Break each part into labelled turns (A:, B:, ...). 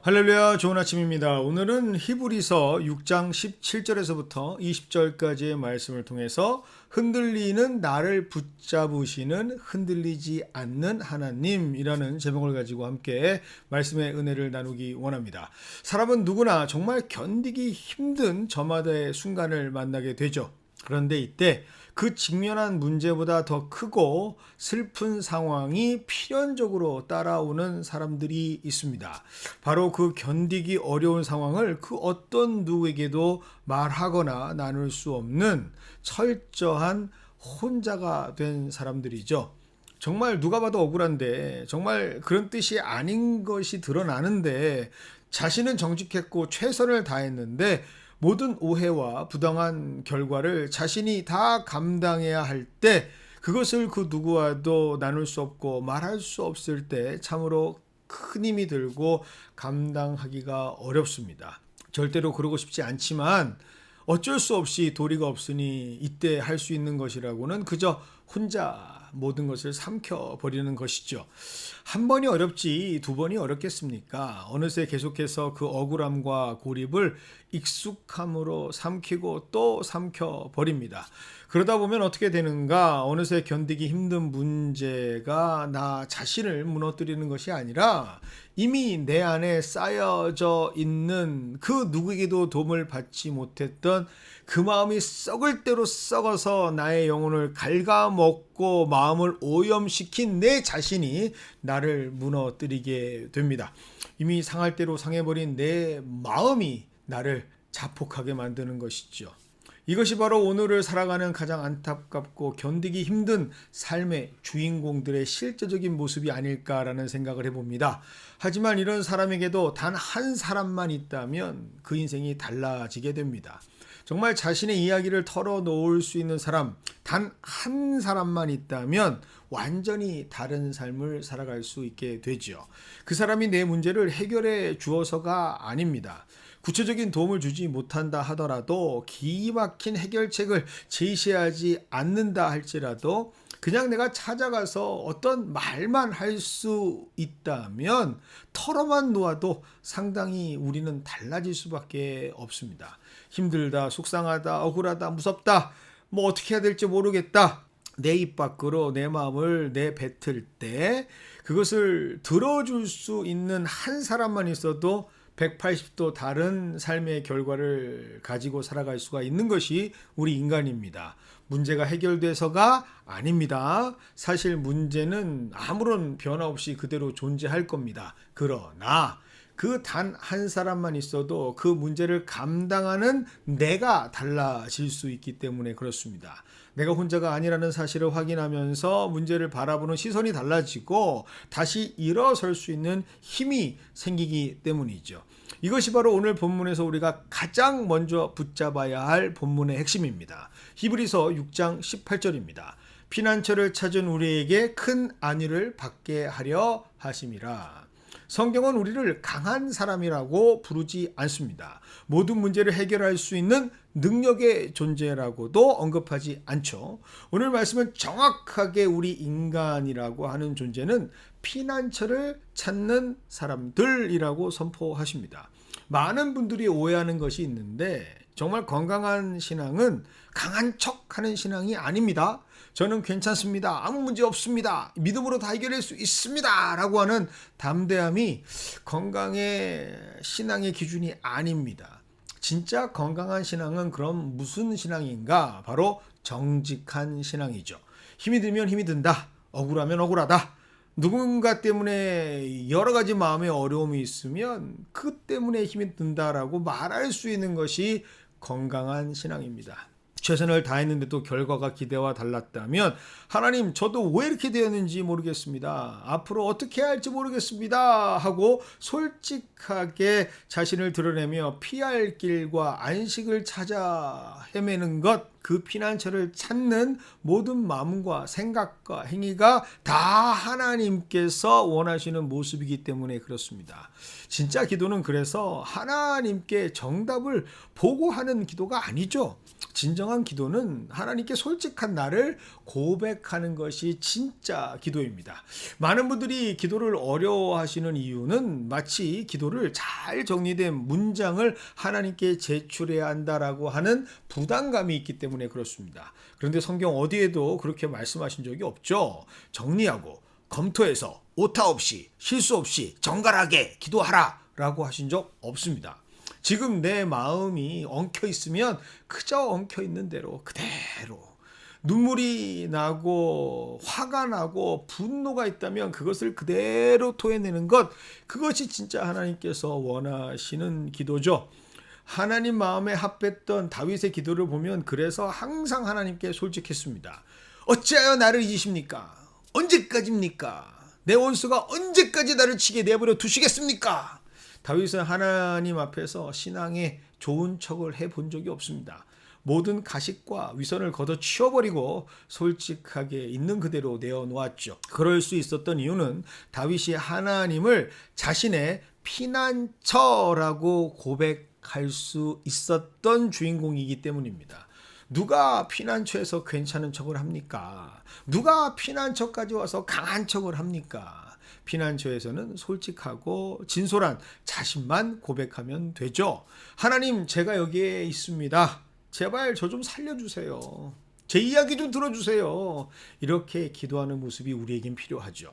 A: 할렐루야, 좋은 아침입니다. 오늘은 히브리서 6장 17절에서부터 20절까지의 말씀을 통해서 흔들리는 나를 붙잡으시는 흔들리지 않는 하나님이라는 제목을 가지고 함께 말씀의 은혜를 나누기 원합니다. 사람은 누구나 정말 견디기 힘든 저마다의 순간을 만나게 되죠. 그런데 이때 그 직면한 문제보다 더 크고 슬픈 상황이 필연적으로 따라오는 사람들이 있습니다. 바로 그 견디기 어려운 상황을 그 어떤 누구에게도 말하거나 나눌 수 없는 철저한 혼자가 된 사람들이죠. 정말 누가 봐도 억울한데 정말 그런 뜻이 아닌 것이 드러나는데 자신은 정직했고 최선을 다했는데 모든 오해와 부당한 결과를 자신이 다 감당해야 할 때 그것을 그 누구와도 나눌 수 없고 말할 수 없을 때 참으로 큰 힘이 들고 감당하기가 어렵습니다. 절대로 그러고 싶지 않지만 어쩔 수 없이 도리가 없으니 이때 할 수 있는 것이라고는 그저 혼자 모든 것을 삼켜버리는 것이죠. 한 번이 어렵지 두 번이 어렵겠습니까? 어느새 계속해서 그 억울함과 고립을 익숙함으로 삼키고 또 삼켜버립니다. 그러다 보면 어떻게 되는가? 어느새 견디기 힘든 문제가 나 자신을 무너뜨리는 것이 아니라 이미 내 안에 쌓여져 있는 그 누구에게도 도움을 받지 못했던 그 마음이 썩을 대로 썩어서 나의 영혼을 갉아먹고 마음을 오염시킨 내 자신이 나를 무너뜨리게 됩니다. 이미 상할 대로 상해버린 내 마음이 나를 자폭하게 만드는 것이죠. 이것이 바로 오늘을 살아가는 가장 안타깝고 견디기 힘든 삶의 주인공들의 실제적인 모습이 아닐까라는 생각을 해봅니다. 하지만 이런 사람에게도 단 한 사람만 있다면 그 인생이 달라지게 됩니다. 정말 자신의 이야기를 털어놓을 수 있는 사람, 단 한 사람만 있다면 완전히 다른 삶을 살아갈 수 있게 되죠. 그 사람이 내 문제를 해결해 주어서가 아닙니다. 구체적인 도움을 주지 못한다 하더라도 기막힌 해결책을 제시하지 않는다 할지라도 그냥 내가 찾아가서 어떤 말만 할 수 있다면 털어만 놓아도 상당히 우리는 달라질 수밖에 없습니다. 힘들다, 속상하다, 억울하다, 무섭다, 뭐 어떻게 해야 될지 모르겠다. 내 입 밖으로 내 마음을 내뱉을 때 그것을 들어줄 수 있는 한 사람만 있어도 180도 다른 삶의 결과를 가지고 살아갈 수가 있는 것이 우리 인간입니다. 문제가 해결돼서가 아닙니다. 사실 문제는 아무런 변화 없이 그대로 존재할 겁니다. 그러나 그 단 한 사람만 있어도 그 문제를 감당하는 내가 달라질 수 있기 때문에 그렇습니다. 내가 혼자가 아니라는 사실을 확인하면서 문제를 바라보는 시선이 달라지고 다시 일어설 수 있는 힘이 생기기 때문이죠. 이것이 바로 오늘 본문에서 우리가 가장 먼저 붙잡아야 할 본문의 핵심입니다. 히브리서 6장 18절입니다. 피난처를 찾은 우리에게 큰 안위를 받게 하려 하심이라. 성경은 우리를 강한 사람이라고 부르지 않습니다. 모든 문제를 해결할 수 있는 능력의 존재라고도 언급하지 않죠. 오늘 말씀은 정확하게 우리 인간이라고 하는 존재는 피난처를 찾는 사람들이라고 선포하십니다. 많은 분들이 오해하는 것이 있는데 정말 건강한 신앙은 강한 척하는 신앙이 아닙니다. 저는 괜찮습니다. 아무 문제 없습니다. 믿음으로 다 해결할 수 있습니다. 라고 하는 담대함이 건강의 신앙의 기준이 아닙니다. 진짜 건강한 신앙은 그럼 무슨 신앙인가? 바로 정직한 신앙이죠. 힘이 들면 힘이 든다. 억울하면 억울하다. 누군가 때문에 여러 가지 마음의 어려움이 있으면 그 때문에 힘이 든다라고 말할 수 있는 것이 건강한 신앙입니다. 최선을 다했는데도 결과가 기대와 달랐다면 하나님 저도 왜 이렇게 되었는지 모르겠습니다. 앞으로 어떻게 해야 할지 모르겠습니다. 하고 솔직하게 자신을 드러내며 피할 길과 안식을 찾아 헤매는 것, 그 피난처를 찾는 모든 마음과 생각과 행위가 다 하나님께서 원하시는 모습이기 때문에 그렇습니다. 진짜 기도는 그래서 하나님께 정답을 보고하는 기도가 아니죠. 진정한 기도는 하나님께 솔직한 나를 고백하는 것이 진짜 기도입니다. 많은 분들이 기도를 어려워하시는 이유는 마치 기도를 잘 정리된 문장을 하나님께 제출해야 한다라고 하는 부담감이 있기 때문에 그렇습니다. 그런데 성경 어디에도 그렇게 말씀하신 적이 없죠. 정리하고 검토해서 오타 없이 실수 없이 정갈하게 기도하라 라고 하신 적 없습니다. 지금 내 마음이 엉켜 있으면 그저 엉켜 있는 대로 그대로, 눈물이 나고 화가 나고 분노가 있다면 그것을 그대로 토해내는 것, 그것이 진짜 하나님께서 원하시는 기도죠. 하나님 마음에 합했던 다윗의 기도를 보면 그래서 항상 하나님께 솔직했습니다. 어찌하여 나를 잊으십니까? 언제까지입니까? 내 원수가 언제까지 나를 치게 내버려 두시겠습니까? 다윗은 하나님 앞에서 신앙에 좋은 척을 해본 적이 없습니다. 모든 가식과 위선을 걷어치워버리고 솔직하게 있는 그대로 내어놓았죠. 그럴 수 있었던 이유는 다윗이 하나님을 자신의 피난처라고 고백할 수 있었던 주인공이기 때문입니다. 누가 피난처에서 괜찮은 척을 합니까? 누가 피난처까지 와서 강한 척을 합니까? 피난처에서는 솔직하고 진솔한 자신만 고백하면 되죠. 하나님, 제가 여기에 있습니다. 제발 저 좀 살려주세요. 제 이야기 좀 들어주세요. 이렇게 기도하는 모습이 우리에겐 필요하죠.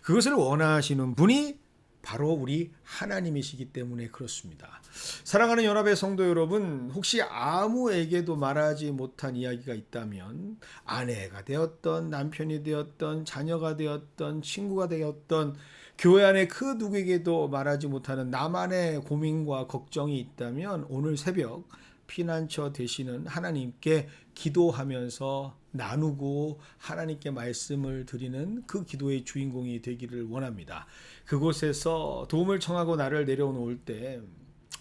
A: 그것을 원하시는 분이 바로 우리 하나님이시기 때문에 그렇습니다. 사랑하는 연합의 성도 여러분, 혹시 아무에게도 말하지 못한 이야기가 있다면 아내가 되었던, 남편이 되었던, 자녀가 되었던, 친구가 되었던, 교회 안에 그 누구에게도 말하지 못하는 나만의 고민과 걱정이 있다면 오늘 새벽 피난처 되시는 하나님께 기도하면서 나누고 하나님께 말씀을 드리는 그 기도의 주인공이 되기를 원합니다. 그곳에서 도움을 청하고 나를 내려놓을 때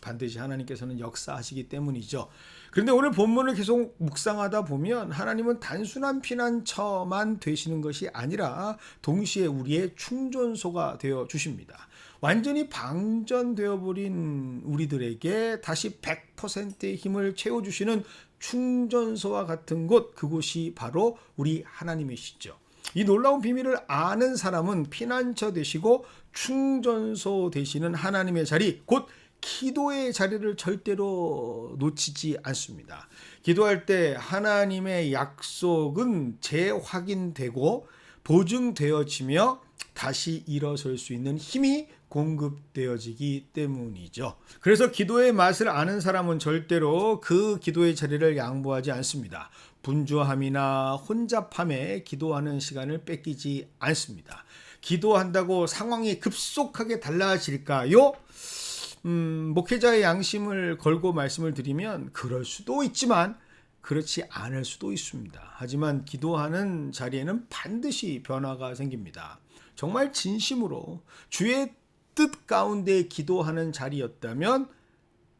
A: 반드시 하나님께서는 역사하시기 때문이죠. 그런데 오늘 본문을 계속 묵상하다 보면 하나님은 단순한 피난처만 되시는 것이 아니라 동시에 우리의 충전소가 되어 주십니다. 완전히 방전되어 버린 우리들에게 다시 100%의 힘을 채워주시는 충전소와 같은 곳, 그곳이 바로 우리 하나님이시죠. 이 놀라운 비밀을 아는 사람은 피난처 되시고 충전소 되시는 하나님의 자리, 곧 기도의 자리를 절대로 놓치지 않습니다. 기도할 때 하나님의 약속은 재확인되고 보증되어지며 다시 일어설 수 있는 힘이 공급되어지기 때문이죠. 그래서 기도의 맛을 아는 사람은 절대로 그 기도의 자리를 양보하지 않습니다. 분주함이나 혼잡함에 기도하는 시간을 뺏기지 않습니다. 기도한다고 상황이 급속하게 달라질까요? 목회자의 양심을 걸고 말씀을 드리면 그럴 수도 있지만 그렇지 않을 수도 있습니다. 하지만 기도하는 자리에는 반드시 변화가 생깁니다. 정말 진심으로 주의 뜻 가운데 기도하는 자리였다면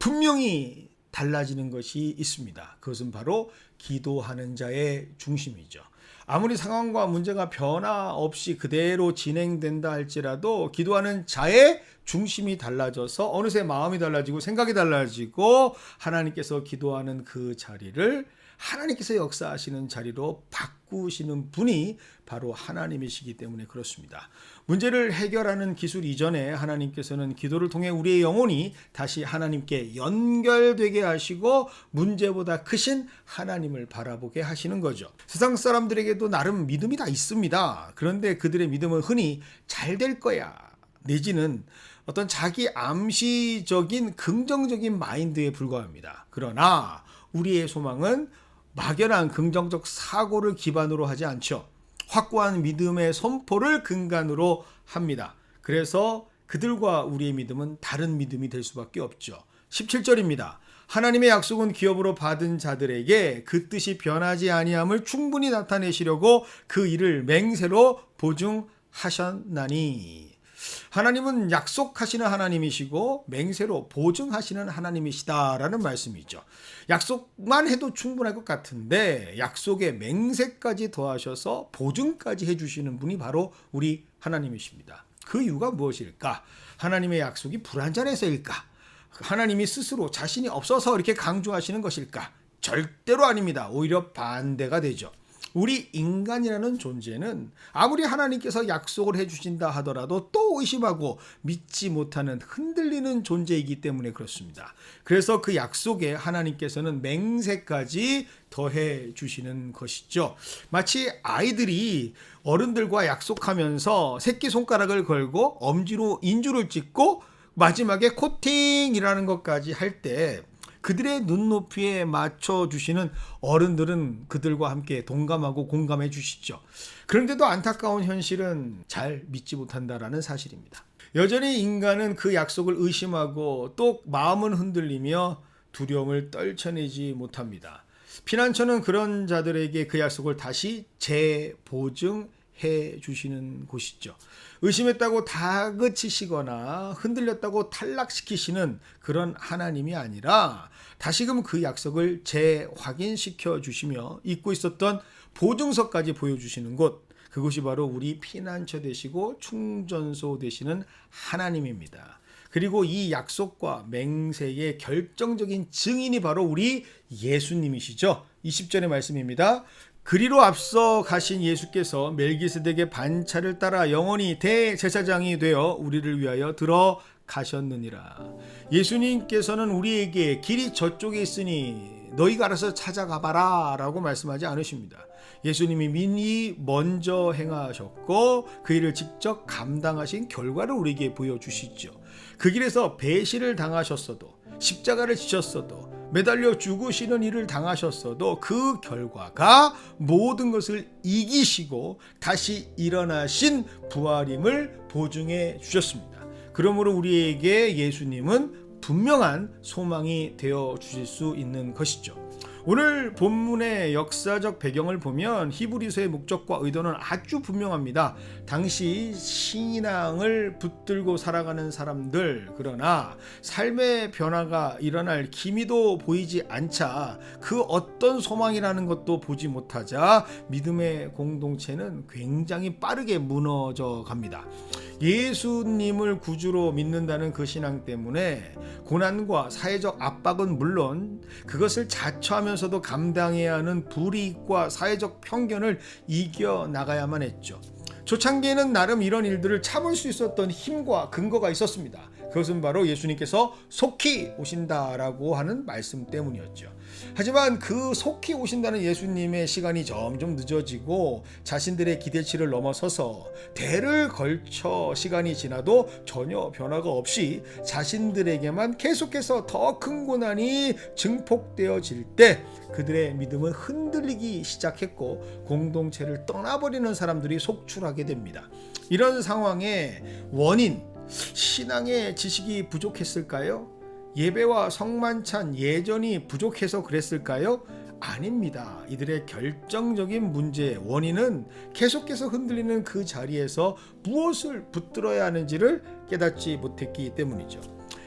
A: 분명히 달라지는 것이 있습니다. 그것은 바로 기도하는 자의 중심이죠. 아무리 상황과 문제가 변화 없이 그대로 진행된다 할지라도 기도하는 자의 중심이 달라져서 어느새 마음이 달라지고 생각이 달라지고 하나님께서 기도하는 그 자리를 하나님께서 역사하시는 자리로 바꾸시는 분이 바로 하나님이시기 때문에 그렇습니다. 문제를 해결하는 기술 이전에 하나님께서는 기도를 통해 우리의 영혼이 다시 하나님께 연결되게 하시고 문제보다 크신 하나님을 바라보게 하시는 거죠. 세상 사람들에게도 나름 믿음이 다 있습니다. 그런데 그들의 믿음은 흔히 잘 될 거야 내지는 어떤 자기 암시적인 긍정적인 마인드에 불과합니다. 그러나 우리의 소망은 막연한 긍정적 사고를 기반으로 하지 않죠. 확고한 믿음의 선포를 근간으로 합니다. 그래서 그들과 우리의 믿음은 다른 믿음이 될 수밖에 없죠. 17절입니다. 하나님의 약속은 기업으로 받은 자들에게 그 뜻이 변하지 아니함을 충분히 나타내시려고 그 일을 맹세로 보증하셨나니. 하나님은 약속하시는 하나님이시고 맹세로 보증하시는 하나님이시다라는 말씀이죠. 약속만 해도 충분할 것 같은데 약속에 맹세까지 더하셔서 보증까지 해주시는 분이 바로 우리 하나님이십니다. 그 이유가 무엇일까? 하나님의 약속이 불완전해서일까? 하나님이 스스로 자신이 없어서 이렇게 강조하시는 것일까? 절대로 아닙니다. 오히려 반대가 되죠. 우리 인간이라는 존재는 아무리 하나님께서 약속을 해주신다 하더라도 또 의심하고 믿지 못하는 흔들리는 존재이기 때문에 그렇습니다. 그래서 그 약속에 하나님께서는 맹세까지 더해 주시는 것이죠. 마치 아이들이 어른들과 약속하면서 새끼손가락을 걸고 엄지로 인주를 찍고 마지막에 코팅이라는 것까지 할 때 그들의 눈높이에 맞춰주시는 어른들은 그들과 함께 동감하고 공감해 주시죠. 그런데도 안타까운 현실은 잘 믿지 못한다라는 사실입니다. 여전히 인간은 그 약속을 의심하고 또 마음은 흔들리며 두려움을 떨쳐내지 못합니다. 피난처는 그런 자들에게 그 약속을 다시 재보증해 주시는 곳이죠. 의심했다고 다그치시거나 흔들렸다고 탈락시키시는 그런 하나님이 아니라 다시금 그 약속을 재확인시켜 주시며 잊고 있었던 보증서까지 보여주시는 곳, 그곳이 바로 우리 피난처 되시고 충전소 되시는 하나님입니다. 그리고 이 약속과 맹세의 결정적인 증인이 바로 우리 예수님이시죠. 20절의 말씀입니다. 그리로 앞서 가신 예수께서 멜기세덱의 반차를 따라 영원히 대제사장이 되어 우리를 위하여 들어가셨느니라. 예수님께서는 우리에게 길이 저쪽에 있으니 너희가 알아서 찾아가봐라 라고 말씀하지 않으십니다. 예수님이 미리 먼저 행하셨고 그 일을 직접 감당하신 결과를 우리에게 보여주시죠. 그 길에서 배신을 당하셨어도 십자가를 지셨어도 매달려 죽으시는 일을 당하셨어도 그 결과가 모든 것을 이기시고 다시 일어나신 부활임을 보증해 주셨습니다. 그러므로 우리에게 예수님은 분명한 소망이 되어 주실 수 있는 것이죠. 오늘 본문의 역사적 배경을 보면 히브리서의 목적과 의도는 아주 분명합니다. 당시 신앙을 붙들고 살아가는 사람들, 그러나 삶의 변화가 일어날 기미도 보이지 않자 그 어떤 소망이라는 것도 보지 못하자 믿음의 공동체는 굉장히 빠르게 무너져 갑니다. 예수님을 구주로 믿는다는 그 신앙 때문에 고난과 사회적 압박은 물론 그것을 자처하면서도 감당해야 하는 불이익과 사회적 편견을 이겨나가야만 했죠. 초창기에는 나름 이런 일들을 참을 수 있었던 힘과 근거가 있었습니다. 그것은 바로 예수님께서 속히 오신다라고 하는 말씀 때문이었죠. 하지만 그 속히 오신다는 예수님의 시간이 점점 늦어지고 자신들의 기대치를 넘어서서 대를 걸쳐 시간이 지나도 전혀 변화가 없이 자신들에게만 계속해서 더 큰 고난이 증폭되어질 때 그들의 믿음은 흔들리기 시작했고 공동체를 떠나버리는 사람들이 속출하게 됩니다. 이런 상황의 원인, 신앙의 지식이 부족했을까요? 예배와 성만찬 예전이 부족해서 그랬을까요? 아닙니다. 이들의 결정적인 문제의 원인은 계속해서 흔들리는 그 자리에서 무엇을 붙들어야 하는지를 깨닫지 못했기 때문이죠.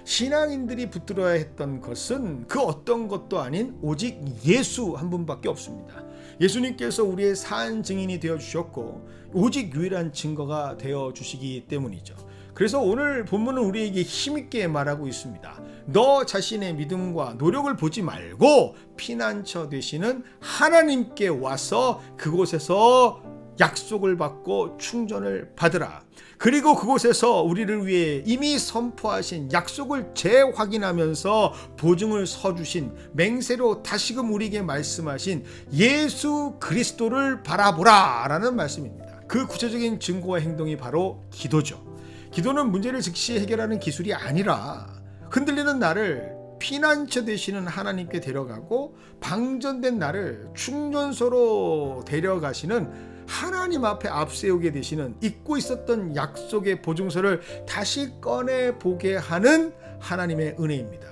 A: 신앙인들이 붙들어야 했던 것은 그 어떤 것도 아닌 오직 예수 한 분밖에 없습니다. 예수님께서 우리의 산 증인이 되어 주셨고 오직 유일한 증거가 되어 주시기 때문이죠. 그래서 오늘 본문은 우리에게 힘있게 말하고 있습니다. 너 자신의 믿음과 노력을 보지 말고 피난처 되시는 하나님께 와서 그곳에서 약속을 받고 충전을 받으라. 그리고 그곳에서 우리를 위해 이미 선포하신 약속을 재확인하면서 보증을 서주신 맹세로 다시금 우리에게 말씀하신 예수 그리스도를 바라보라 라는 말씀입니다. 그 구체적인 증거와 행동이 바로 기도죠. 기도는 문제를 즉시 해결하는 기술이 아니라 흔들리는 나를 피난처 되시는 하나님께 데려가고 방전된 나를 충전소로 데려가시는 하나님 앞에 앞세우게 되시는 잊고 있었던 약속의 보증서를 다시 꺼내보게 하는 하나님의 은혜입니다.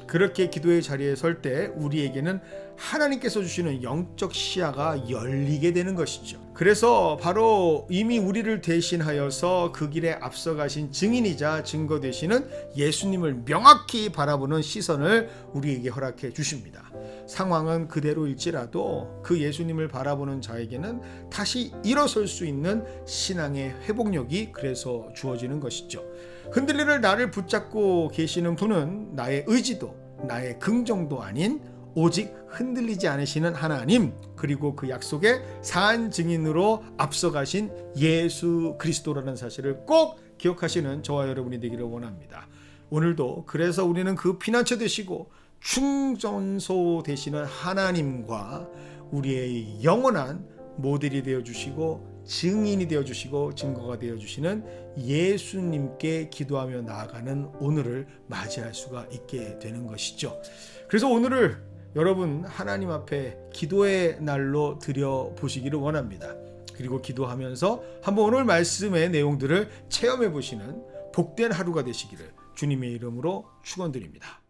A: 그렇게 기도의 자리에 설 때 우리에게는 하나님께서 주시는 영적 시야가 열리게 되는 것이죠. 그래서 바로 이미 우리를 대신하여서 그 길에 앞서가신 증인이자 증거 되시는 예수님을 명확히 바라보는 시선을 우리에게 허락해 주십니다. 상황은 그대로일지라도 그 예수님을 바라보는 자에게는 다시 일어설 수 있는 신앙의 회복력이 그래서 주어지는 것이죠. 흔들리는 나를 붙잡고 계시는 분은 나의 의지도 나의 긍정도 아닌 오직 흔들리지 않으시는 하나님, 그리고 그 약속의 산 증인으로 앞서가신 예수 그리스도라는 사실을 꼭 기억하시는 저와 여러분이 되기를 원합니다. 오늘도 그래서 우리는 그 피난처 되시고 충전소 되시는 하나님과 우리의 영원한 모델이 되어주시고 증인이 되어주시고 증거가 되어주시는 예수님께 기도하며 나아가는 오늘을 맞이할 수가 있게 되는 것이죠. 그래서 오늘을 여러분 하나님 앞에 기도의 날로 드려보시기를 원합니다. 그리고 기도하면서 한번 오늘 말씀의 내용들을 체험해 보시는 복된 하루가 되시기를 주님의 이름으로 축원드립니다.